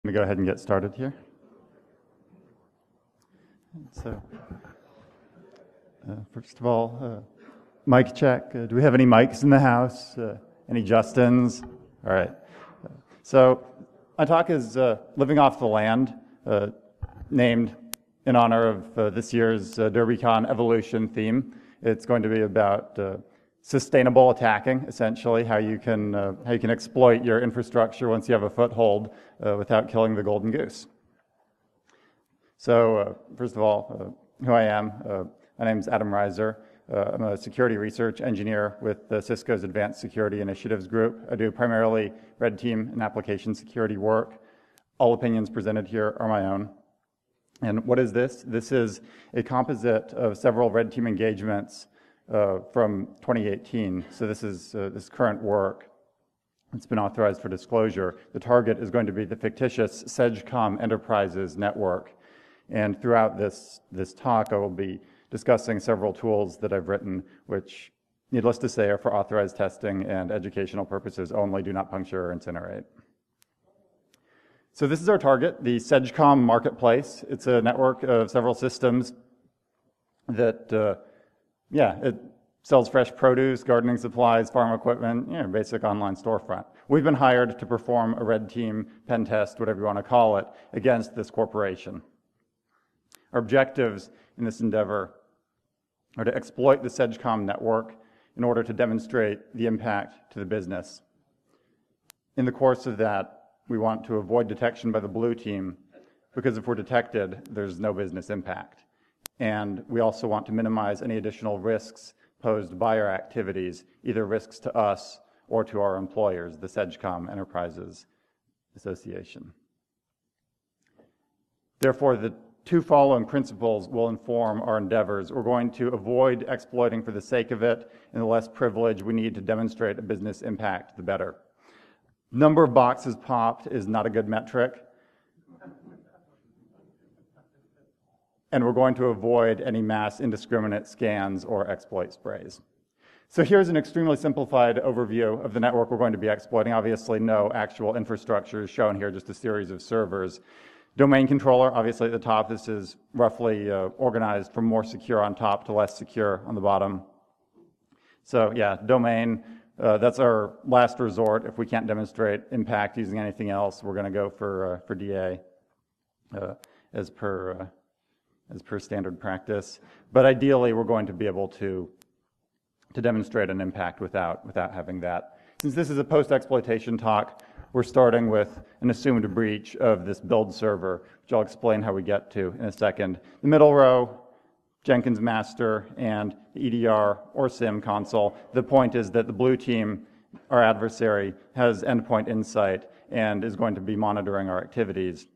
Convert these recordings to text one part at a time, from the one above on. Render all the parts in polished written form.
I'm going to go ahead and get started here. So, first of all, mic check. Do we have any mics in the house? Any Justins? All right. So, my talk is Living Off the Land, named in honor of this year's Derbycon evolution theme. It's going to be about sustainable attacking, essentially, how you can exploit your infrastructure once you have a foothold without killing the golden goose. So, first of all, who I am. My name is Adam Reiser. I'm a security research engineer with Cisco's Advanced Security Initiatives Group. I do primarily red team and application security work. All opinions presented here are my own. And what is this? This is a composite of several red team engagements from 2018. So this is this current work. It's been authorized for disclosure. The target is going to be the fictitious SEGCOM Enterprises network. And throughout this talk, I will be discussing several tools that I've written, which, needless to say, are for authorized testing and educational purposes only, do not puncture or incinerate. So this is our target, the SEGCOM marketplace. It's a network of several systems that it sells fresh produce, gardening supplies, farm equipment, basic online storefront. We've been hired to perform a red team pen test, whatever you want to call it, against this corporation. Our objectives in this endeavor are to exploit the SEGCOM network in order to demonstrate the impact to the business. In the course of that, we want to avoid detection by the blue team, because if we're detected, there's no business impact. And we also want to minimize any additional risks posed by our activities, either risks to us or to our employers, the SEGCOM Enterprises Association. Therefore, the two following principles will inform our endeavors. We're going to avoid exploiting for the sake of it, and the less privilege we need to demonstrate a business impact, the better. Number of boxes popped is not a good metric. And we're going to avoid any mass indiscriminate scans or exploit sprays. So here's an extremely simplified overview of the network we're going to be exploiting. Obviously, no actual infrastructure is shown here, just a series of servers. Domain controller, obviously at the top, this is roughly organized from more secure on top to less secure on the bottom. So yeah, domain, that's our last resort. If we can't demonstrate impact using anything else, we're going to go for DA as per standard practice. But ideally, we're going to be able to demonstrate an impact without having that. Since this is a post-exploitation talk, we're starting with an assumed breach of this build server, which I'll explain how we get to in a second. The middle row, Jenkins master, and the EDR or SIM console. The point is that the blue team, our adversary, has endpoint insight and is going to be monitoring our activities.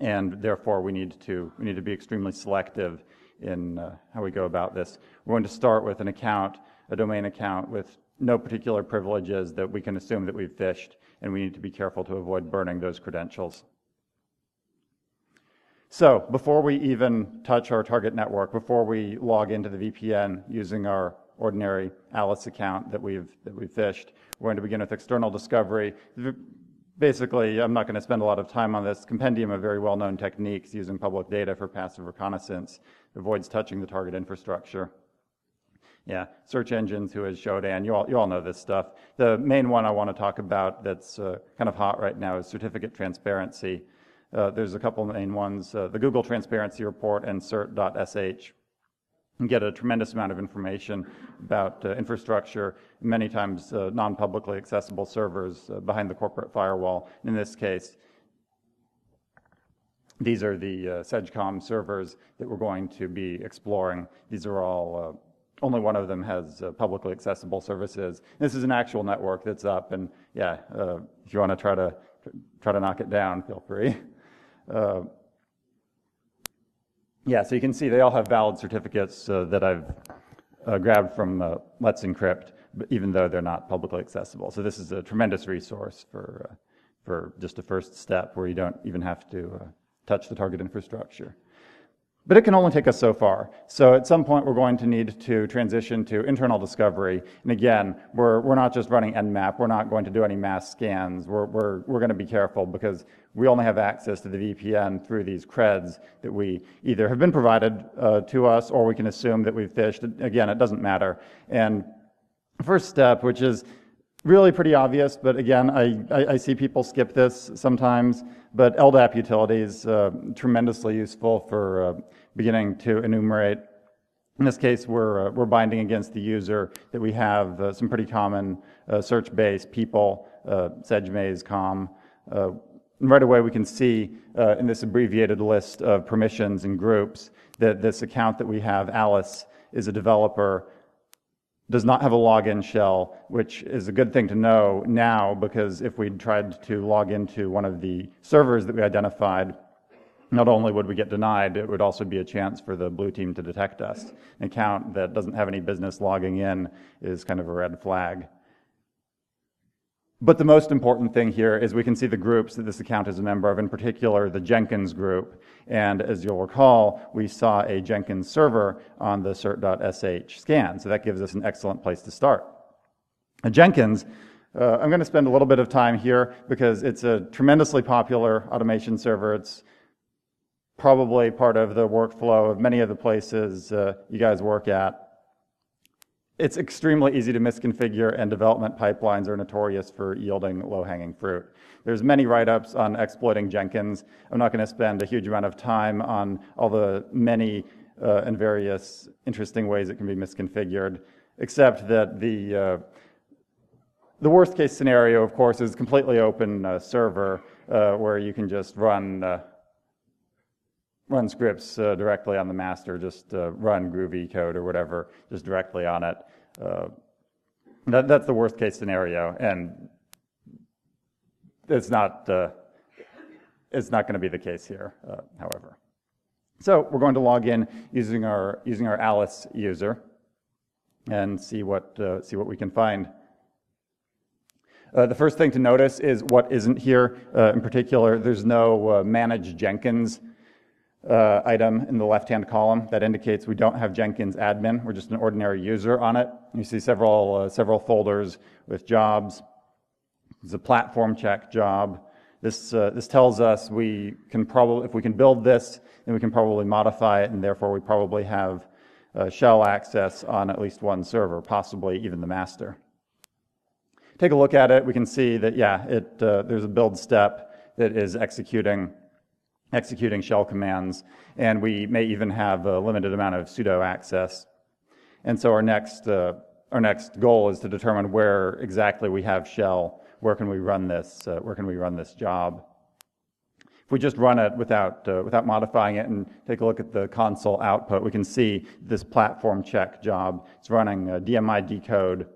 And therefore, we need to be extremely selective in how we go about this. We're going to start with an account, a domain account with no particular privileges that we can assume that we've phished, and we need to be careful to avoid burning those credentials. So, before we even touch our target network, before we log into the VPN using our ordinary Alice account that we've phished, we're going to begin with external discovery. Basically, I'm not going to spend a lot of time on this compendium of very well-known techniques using public data for passive reconnaissance. It avoids touching the target infrastructure. Yeah, search engines, who has Shodan, you all know this stuff. The main one I want to talk about that's kind of hot right now is certificate transparency. There's a couple main ones, the Google Transparency Report and cert.sh. You get a tremendous amount of information about infrastructure, many times non-publicly accessible servers behind the corporate firewall. In this case, these are the SEGCOM servers that we're going to be exploring. These are all, only one of them has publicly accessible services. This is an actual network that's up, and yeah, if you want to try to knock it down, feel free. Yeah, so you can see they all have valid certificates that I've grabbed from Let's Encrypt, even though they're not publicly accessible. So this is a tremendous resource for just a first step where you don't even have to touch the target infrastructure. But it can only take us so far. So at some point, we're going to need to transition to internal discovery. And again, we're not just running Nmap. We're not going to do any mass scans. We're going to be careful because we only have access to the VPN through these creds that we either have been provided to us or we can assume that we've phished. Again, it doesn't matter. And the first step, which is really pretty obvious, but again, I see people skip this sometimes, but LDAP utilities, tremendously useful for beginning to enumerate. In this case, we're binding against the user that we have some pretty common search-based people, sedgmaze, com. And right away we can see in this abbreviated list of permissions and groups that this account that we have, Alice, is a developer, does not have a login shell, which is a good thing to know now because if we tried to log into one of the servers that we identified, not only would we get denied, it would also be a chance for the blue team to detect us. An account that doesn't have any business logging in is kind of a red flag. But the most important thing here is we can see the groups that this account is a member of, in particular the Jenkins group. And as you'll recall, we saw a Jenkins server on the cert.sh scan, so that gives us an excellent place to start. Jenkins, I'm going to spend a little bit of time here because it's a tremendously popular automation server. It's probably part of the workflow of many of the places you guys work at. It's extremely easy to misconfigure, and development pipelines are notorious for yielding low-hanging fruit. There's many write-ups on exploiting Jenkins. I'm not going to spend a huge amount of time on all the many and various interesting ways it can be misconfigured, except that the worst-case scenario, of course, is completely open server where you can just run scripts directly on the master, just run Groovy code or whatever, just directly on it. That's the worst case scenario, and it's not going to be the case here, however. So we're going to log in using our Alice user and see what we can find. The first thing to notice is what isn't here. In particular, there's no manage Jenkins item in the left-hand column. That indicates we don't have Jenkins admin. We're just an ordinary user on it. You see several folders with jobs. There's a platform check job. This tells us we can probably, if we can build this, then we can probably modify it, and therefore we probably have shell access on at least one server, possibly even the master. Take a look at it. We can see that there's a build step that is executing shell commands, and we may even have a limited amount of sudo access. And so our next goal is to determine where exactly we have shell. Where can we run this? Where can we run this job? If we just run it without modifying it and take a look at the console output, we can see this platform check job. It's running DMI decode,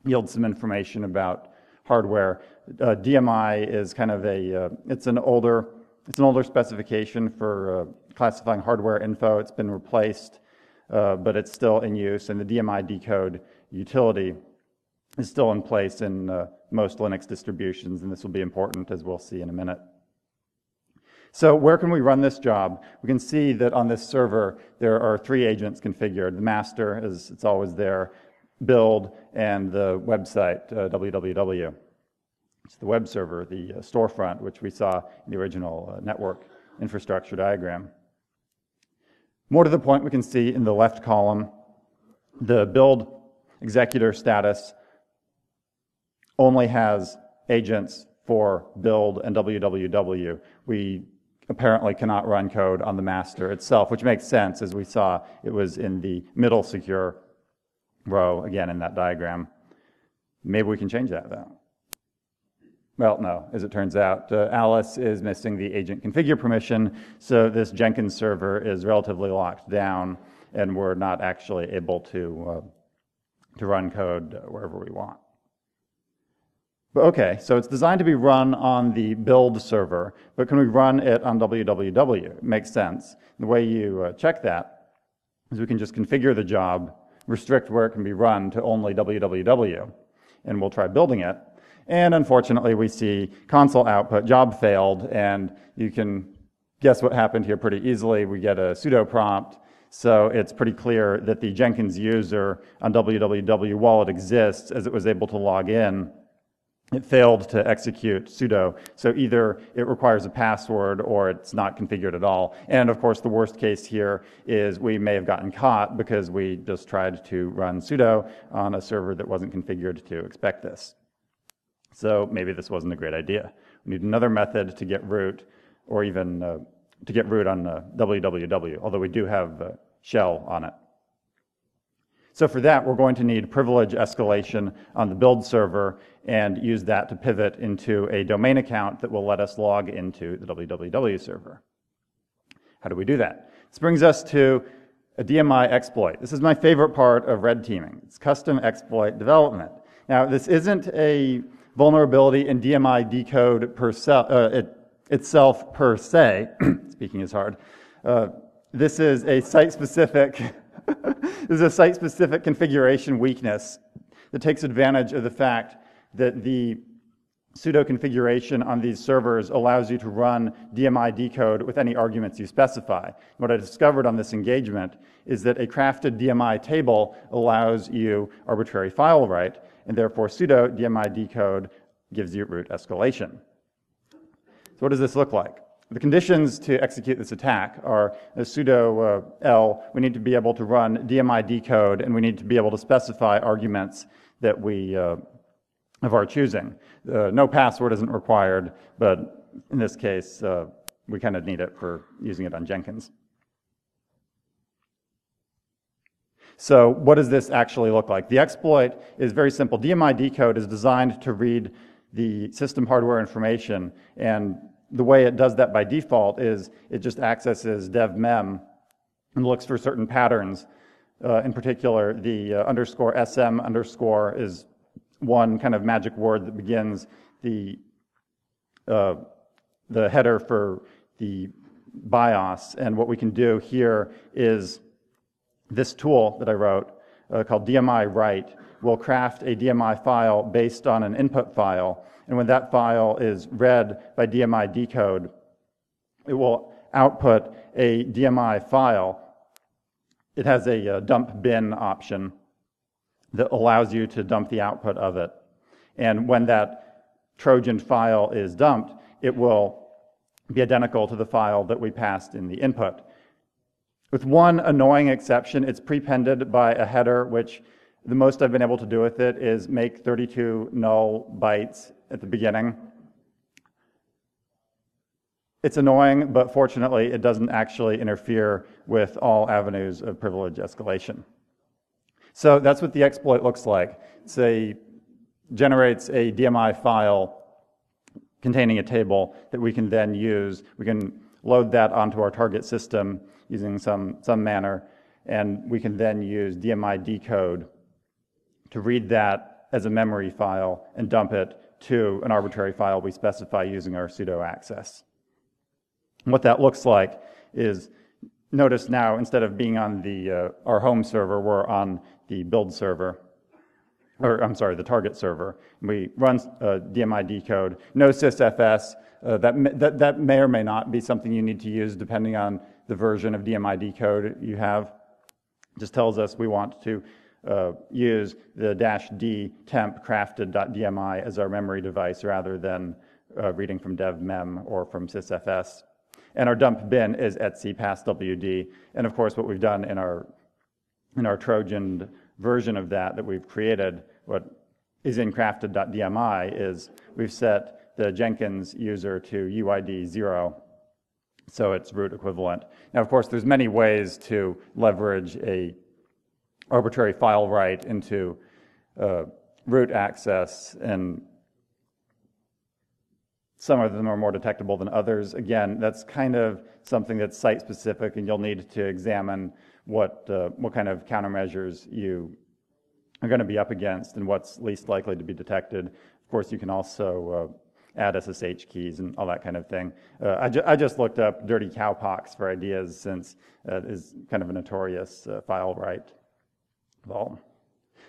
yields some information about hardware. DMI is kind of it's an older specification for classifying hardware info. It's been replaced, but it's still in use, and the DMI decode utility is still in place in most Linux distributions, and this will be important, as we'll see in a minute. So where can we run this job? We can see that on this server there are 3 agents configured. The master, as it's always there, build, and the website, www. It's the web server, the storefront, which we saw in the original network infrastructure diagram. More to the point, we can see in the left column, the build executor status only has agents for build and www. We apparently cannot run code on the master itself, which makes sense, as we saw it was in the middle secure row, again in that diagram. Maybe we can change that, though. Well, no, as it turns out, Alice is missing the agent configure permission, so this Jenkins server is relatively locked down, and we're not actually able to run code wherever we want. But okay, so it's designed to be run on the build server, but can we run it on www? It makes sense. The way you check that is we can just configure the job, restrict where it can be run to only www, and we'll try building it. And unfortunately, we see console output, job failed, and you can guess what happened here pretty easily. We get a sudo prompt, so it's pretty clear that the Jenkins user on www, while it exists, as it was able to log in, it failed to execute sudo. So either it requires a password or it's not configured at all. And of course, the worst case here is we may have gotten caught because we just tried to run sudo on a server that wasn't configured to expect this. So maybe this wasn't a great idea. We need another method to get root, or even to get root on www, although we do have shell on it. So for that, we're going to need privilege escalation on the build server and use that to pivot into a domain account that will let us log into the www server. How do we do that? This brings us to a DMI exploit. This is my favorite part of red teaming. It's custom exploit development. Now, this isn't a vulnerability in DMI decode itself per se. Speaking is hard. This is a site-specific this is a site-specific configuration weakness that takes advantage of the fact that the pseudo configuration on these servers allows you to run DMI decode with any arguments you specify. What I discovered on this engagement is that a crafted DMI table allows you arbitrary file write, and therefore pseudo DMI decode gives you root escalation. So what does this look like? The conditions to execute this attack are a sudo L. We need to be able to run DMI decode, and we need to be able to specify arguments that we of our choosing. No password isn't required, but in this case, we kind of need it for using it on Jenkins. So what does this actually look like? The exploit is very simple. DMI decode is designed to read the system hardware information, and the way it does that by default is it just accesses dev mem and looks for certain patterns. In particular, the _SM underscore is one kind of magic word that begins the header for the BIOS. And what we can do here is this tool that I wrote called DMI write will craft a DMI file based on an input file. And when that file is read by DMI decode, it will output a DMI file. It has a dump bin option that allows you to dump the output of it. And when that Trojan file is dumped, it will be identical to the file that we passed in the input. With one annoying exception, it's prepended by a header, which the most I've been able to do with it is make 32 null bytes at the beginning. It's annoying, but fortunately it doesn't actually interfere with all avenues of privilege escalation. So that's what the exploit looks like. It generates a DMI file containing a table that we can then use. We can load that onto our target system using some manner, and we can then use DMI decode to read that as a memory file and dump it to an arbitrary file we specify using our sudo access. And what that looks like is, notice now, instead of being on our home server, we're on the build server, or I'm sorry, the target server. We run DMI decode, no sysfs. That may or may not be something you need to use depending on the version of DMI decode you have. It just tells us we want to use the -d temp crafted.dmi as our memory device rather than reading from dev mem or from sysfs. And our dump bin is etc passwd. And of course, what we've done in our Trojan version of that we've created, what is in crafted.dmi, is we've set the Jenkins user to UID 0, so it's root equivalent. Now, of course, there's many ways to leverage a arbitrary file write into root access, and some of them are more detectable than others. Again, that's kind of something that's site-specific, and you'll need to examine what kind of countermeasures you are going to be up against and what's least likely to be detected. Of course, you can also add SSH keys and all that kind of thing. I just looked up dirty cowpox for ideas, since it is kind of a notorious file write.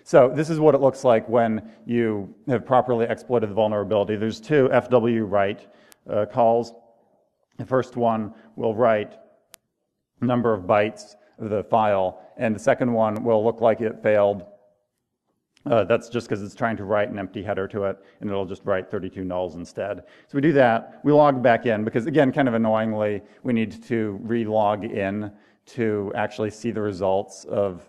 So this is what it looks like when you have properly exploited the vulnerability. There's two FW write calls. The first one will write a number of bytes of the file, and the second one will look like it failed. That's just because it's trying to write an empty header to it, and it'll just write 32 nulls instead. So we do that. We log back in, because again, kind of annoyingly, we need to re-log in to actually see the results of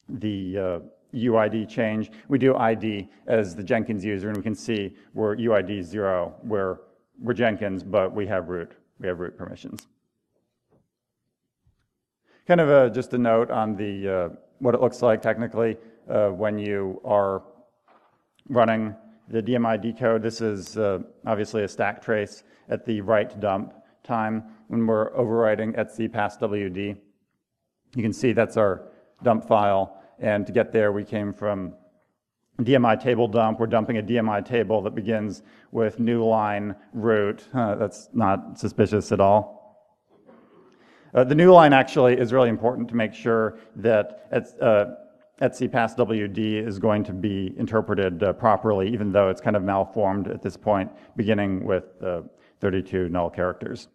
the UID change. We do ID as the Jenkins user, and we can see we're UID 0, where we're Jenkins, but we have root. We have root permissions. Kind of just a note on the what it looks like technically when you are running the DMID code. This is obviously a stack trace at the write dump time when we're overwriting etc past WD. You can see that's our dump file, and to get there we came from DMI table dump. We're dumping a DMI table that begins with new line root. That's not suspicious at all. The new line actually is really important to make sure that etc past WD is going to be interpreted properly, even though it's kind of malformed at this point, beginning with 32 null characters.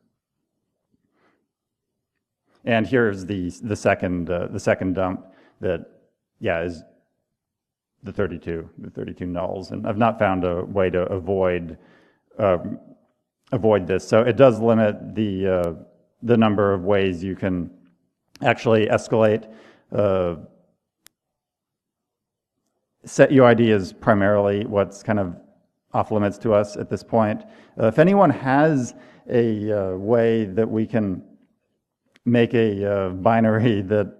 And here's the second dump that is the 32 nulls, and I've not found a way to avoid this. So it does limit the number of ways you can actually escalate. Set UID is primarily what's kind of off limits to us at this point. If anyone has a way that we can make a binary that,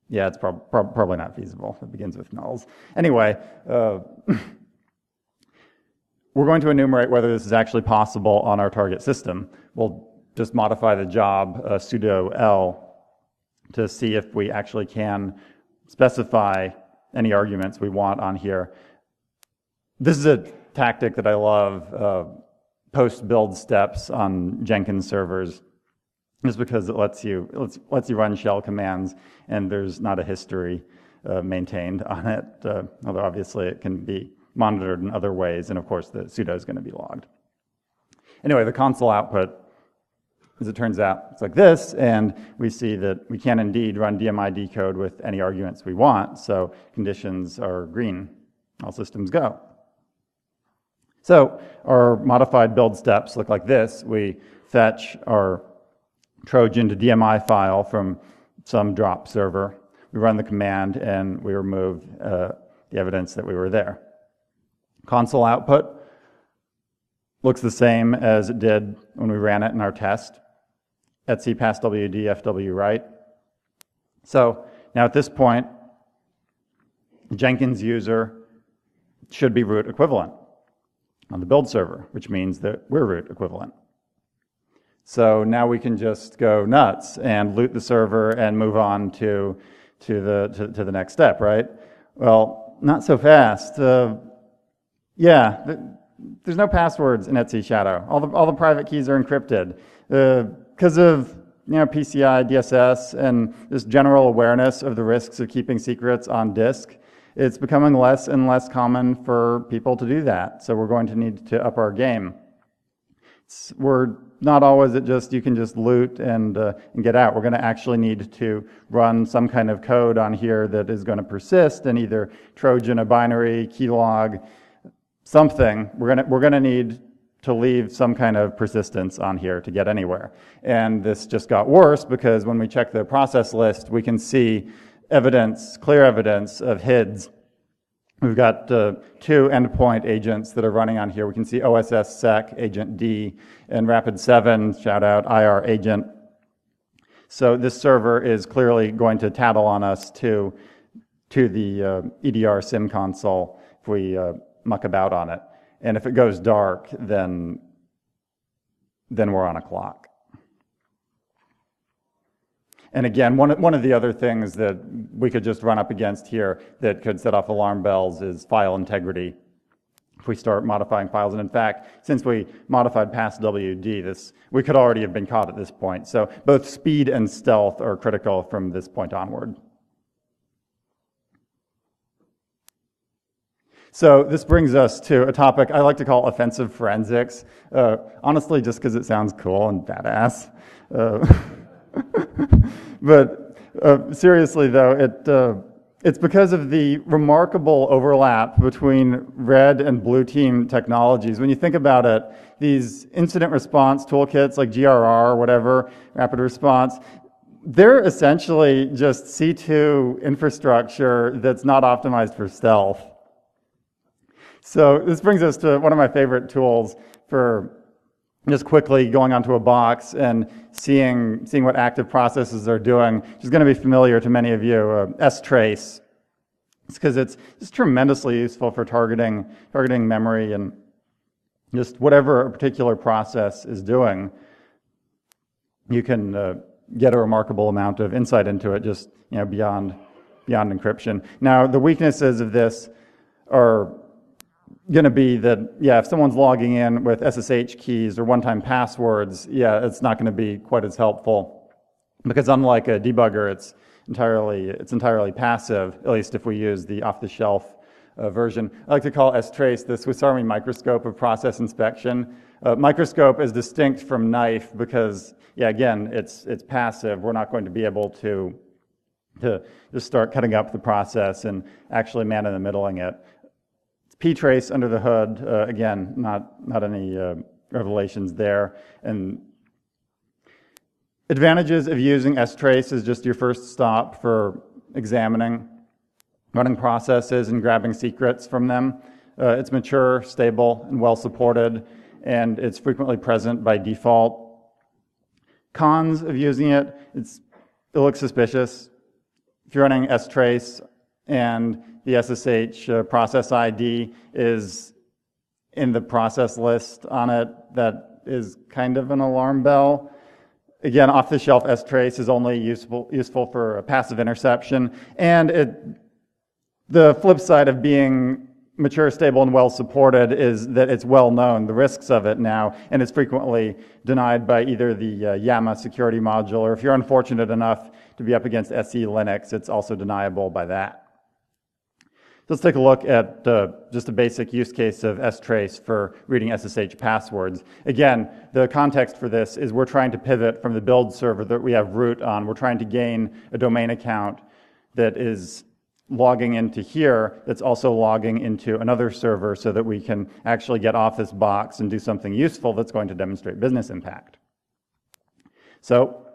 it's probably not feasible. It begins with nulls. Anyway, we're going to enumerate whether this is actually possible on our target system. We'll just modify the job sudo L to see if we actually can specify any arguments we want on here. This is a tactic that I love, post-build steps on Jenkins servers, just because it lets you run shell commands, and there's not a history maintained on it, although obviously it can be monitored in other ways, and of course the sudo is going to be logged. Anyway, the console output, as it turns out, it's like this, and we see that we can indeed run DMID code with any arguments we want, so conditions are green. All systems go. So our modified build steps look like this. We fetch our Trojan to DMI file from some drop server. We run the command, and we remove the evidence that we were there. Console output looks the same as it did when we ran it in our test. etc past WD FW write. So now at this point, Jenkins user should be root equivalent on the build server, which means that we're root equivalent. So now we can just go nuts and loot the server and move on to the next step, right? Well, not so fast. There's no passwords in etc shadow. All the private keys are encrypted. Because of PCI DSS and this general awareness of the risks of keeping secrets on disk, it's becoming less and less common for people to do that. So we're going to need to up our game. We're not always at just you can just loot and get out. We're going to actually need to run some kind of code on here that is going to persist and either Trojan a binary, keylog, something. We're going to need to leave some kind of persistence on here to get anywhere. And this just got worse because when we check the process list, we can see evidence, clear evidence of HIDs. We've got 2 endpoint agents that are running on here. We can see OSS-sec, agent D, and Rapid7, shout out, IR agent. So this server is clearly going to tattle on us to the EDR SIM console if we muck about on it. And if it goes dark, then we're on a clock. And again, one of the other things that we could just run up against here that could set off alarm bells is file integrity. If we start modifying files, and in fact, since we modified past WD, we could already have been caught at this point. So both speed and stealth are critical from this point onward. So this brings us to a topic I like to call offensive forensics, honestly just because it sounds cool and badass. But seriously though, it's because of the remarkable overlap between red and blue team technologies. When you think about it, these incident response toolkits like GRR or whatever, rapid response, they're essentially just C2 infrastructure that's not optimized for stealth. So this brings us to one of my favorite tools for just quickly going onto a box and seeing what active processes are doing, which is going to be familiar to many of you, strace. It's because it's just tremendously useful for targeting memory and just whatever a particular process is doing. You can get a remarkable amount of insight into it just beyond encryption. Now, the weaknesses of this are going to be that, if someone's logging in with SSH keys or one-time passwords, it's not going to be quite as helpful, because unlike a debugger, it's entirely passive, at least if we use the off-the-shelf version. I like to call strace the Swiss Army microscope of process inspection. Microscope is distinct from knife because, again, it's passive. We're not going to be able to just start cutting up the process and actually man-in-the-middling it. Ptrace under the hood, again, not any revelations there. And advantages of using strace is just your first stop for examining running processes and grabbing secrets from them. It's mature, stable, and well supported, and it's frequently present by default. Cons of using it looks suspicious. If you're running strace and the SSH process ID is in the process list on it, that is kind of an alarm bell. Again, off-the-shelf strace is only useful for a passive interception, and the flip side of being mature, stable, and well supported is that it's well known, the risks of it now, and it's frequently denied by either the YAMA security module, or if you're unfortunate enough to be up against SE Linux, it's also deniable by that. Let's take a look at just a basic use case of strace for reading SSH passwords. Again, the context for this is we're trying to pivot from the build server that we have root on. We're trying to gain a domain account that is logging into here, that's also logging into another server so that we can actually get off this box and do something useful that's going to demonstrate business impact. So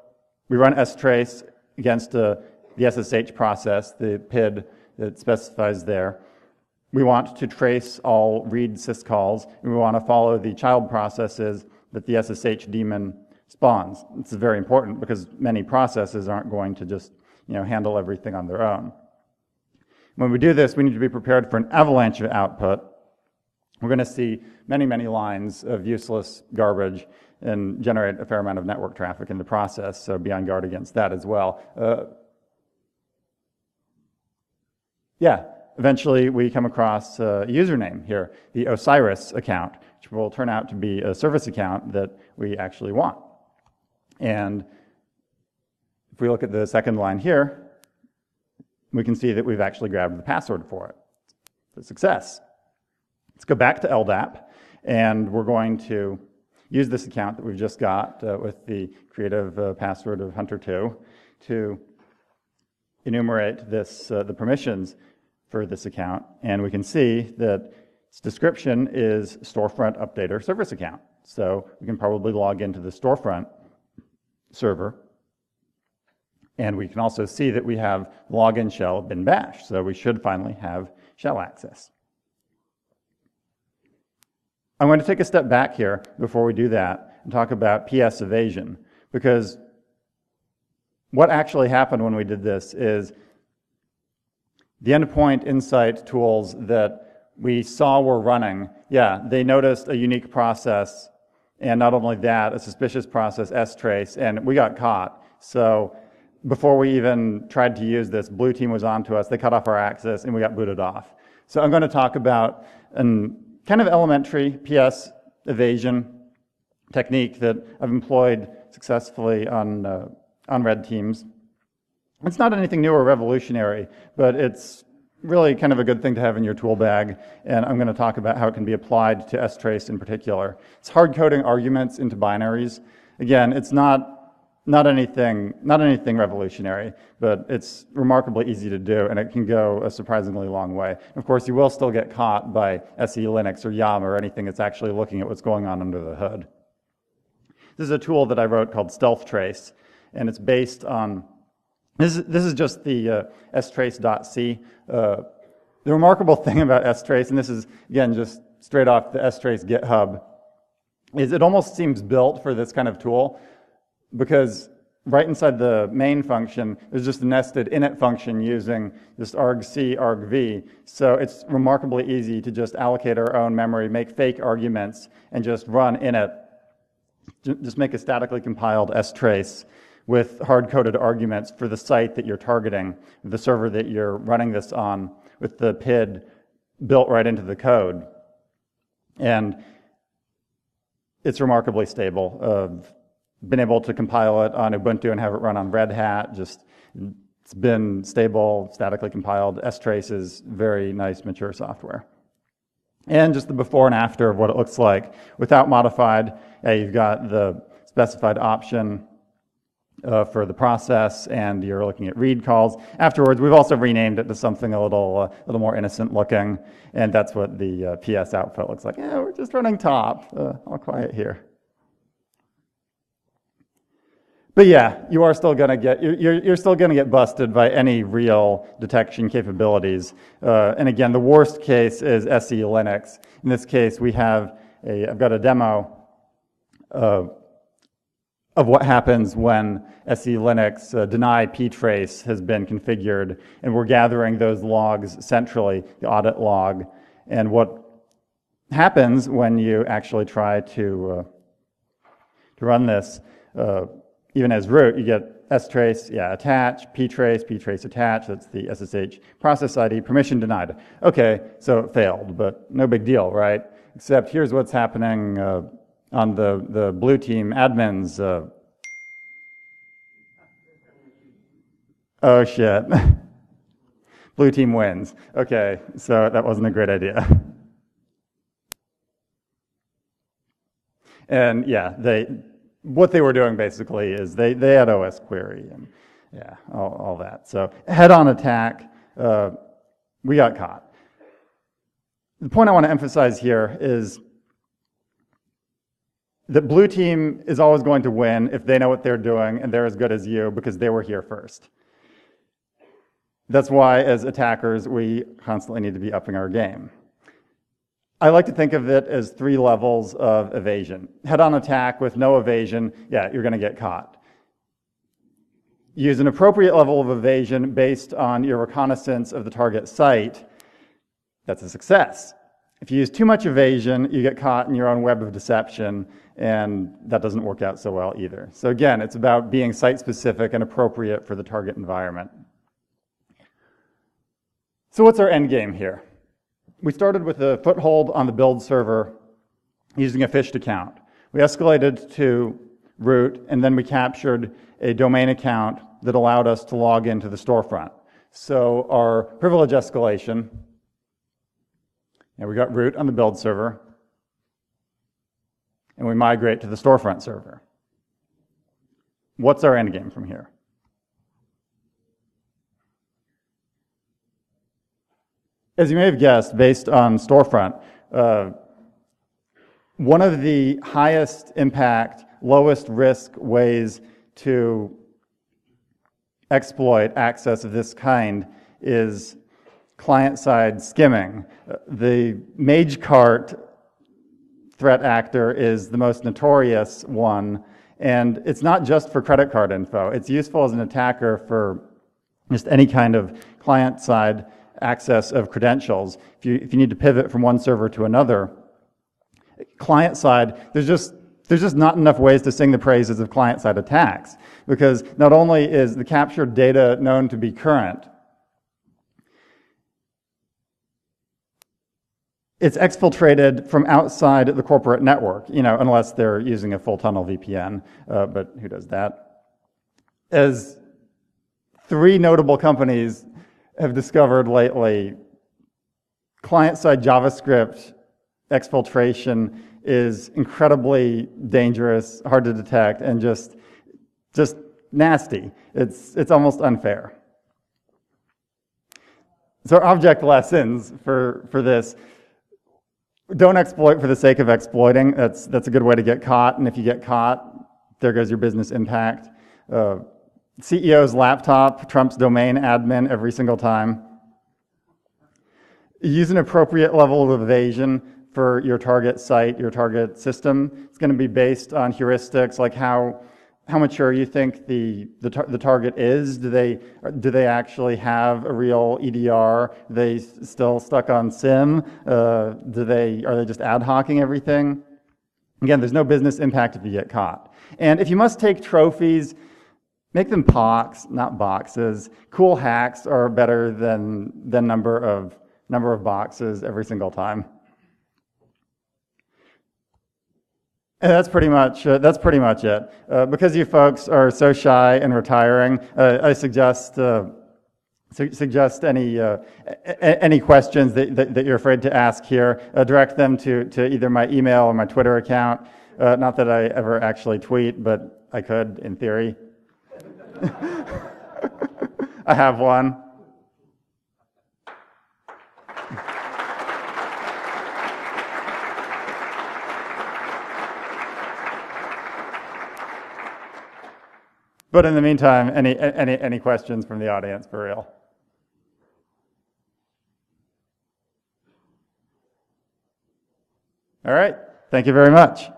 we run strace against the SSH process, the PID that specifies there. We want to trace all read syscalls, and we want to follow the child processes that the SSH daemon spawns. This is very important because many processes aren't going to just handle everything on their own. When we do this, we need to be prepared for an avalanche of output. We're going to see many, many lines of useless garbage and generate a fair amount of network traffic in the process, so be on guard against that as well. Eventually we come across a username here, the Osiris account, which will turn out to be a service account that we actually want. And if we look at the second line here, we can see that we've actually grabbed the password for it. It's a success. Let's go back to LDAP, and we're going to use this account that we've just got with the creative password of Hunter2 to enumerate the permissions for this account, and we can see that its description is storefront updater service account. So we can probably log into the storefront server, and we can also see that we have login shell bin bash, so we should finally have shell access. I'm going to take a step back here before we do that and talk about PS evasion, because what actually happened when we did this is the endpoint insight tools that we saw were running, they noticed a unique process, and not only that, a suspicious process, strace, and we got caught. So before we even tried to use this, Blue Team was on to us, they cut off our access, and we got booted off. So I'm going to talk about a kind of elementary PS evasion technique that I've employed successfully on red teams. It's not anything new or revolutionary, but it's really kind of a good thing to have in your tool bag, and I'm going to talk about how it can be applied to strace in particular. It's hard coding arguments into binaries. Again, it's not anything revolutionary, but it's remarkably easy to do, and it can go a surprisingly long way. Of course, you will still get caught by SE Linux or YAM or anything that's actually looking at what's going on under the hood. This is a tool that I wrote called Stealth Trace, and it's based on this is just the strace.c. The remarkable thing about strace, and this is, again, just straight off the strace GitHub, is it almost seems built for this kind of tool, because right inside the main function, there's just a nested init function using just argc, argv. So it's remarkably easy to just allocate our own memory, make fake arguments, and just run init. Just make a statically compiled strace with hard-coded arguments for the site that you're targeting, the server that you're running this on, with the PID built right into the code. And it's remarkably stable. I've been able to compile it on Ubuntu and have it run on Red Hat. It's been stable, statically compiled. strace is very nice, mature software. And just the before and after of what it looks like. Without modified, you've got the specified option for the process, and you're looking at read calls. Afterwards, we've also renamed it to something a little more innocent looking, and that's what the PS output looks like. Yeah, we're just running top. All quiet here. But yeah, you are still going to get you're still going to get busted by any real detection capabilities. And again, the worst case is SE Linux. In this case, I've got a demo of what happens when SE Linux deny ptrace has been configured, and we're gathering those logs centrally, the audit log. And what happens when you actually try to run this, even as root, you get strace, attach, ptrace attach, that's the SSH process ID, permission denied. Okay, so it failed, but no big deal, right? Except here's what's happening on the blue team admins. Oh shit. Blue team wins. Okay, so that wasn't a great idea. And yeah, what they were doing basically is they had OS query and all that. So head-on attack, we got caught. The point I want to emphasize here is that blue team is always going to win if they know what they're doing and they're as good as you because they were here first. That's why, as attackers, we constantly need to be upping our game. I like to think of it as 3 levels of evasion. Head-on attack with no evasion, you're going to get caught. Use an appropriate level of evasion based on your reconnaissance of the target site. That's a success. If you use too much evasion, you get caught in your own web of deception, and that doesn't work out so well either. So again, it's about being site-specific and appropriate for the target environment. So what's our end game here? We started with a foothold on the build server using a phished account. We escalated to root, and then we captured a domain account that allowed us to log into the storefront. So our privilege escalation, and we got root on the build server, and we migrate to the storefront server. What's our end game from here? As you may have guessed, based on storefront, one of the highest impact, lowest risk ways to exploit access of this kind is client-side skimming. The MageCart threat actor is the most notorious one, and it's not just for credit card info. It's useful as an attacker for just any kind of client-side access of credentials. If you need to pivot from one server to another, client-side, there's just not enough ways to sing the praises of client-side attacks, because not only is the captured data known to be current, it's exfiltrated from outside the corporate network, unless they're using a full tunnel VPN, but who does that? As 3 notable companies have discovered lately, client-side JavaScript exfiltration is incredibly dangerous, hard to detect, and just nasty. It's almost unfair. So our object lessons for this: don't exploit for the sake of exploiting. That's a good way to get caught, and if you get caught, there goes your business impact. CEO's laptop trumps domain admin every single time. Use an appropriate level of evasion for your target site, your target system. It's going to be based on heuristics like how mature you think the target is. Do they actually have a real EDR? Are they still stuck on SIM? Are they just ad hocing everything? Again, there's no business impact if you get caught. And if you must take trophies, make them POCs, not boxes. Cool hacks are better than number of boxes every single time. And that's pretty much it. Because you folks are so shy and retiring, I suggest any questions that you're afraid to ask here. Direct them to either my email or my Twitter account. Not that I ever actually tweet, but I could in theory. I have one. But in the meantime, any questions from the audience for real? All right. Thank you very much.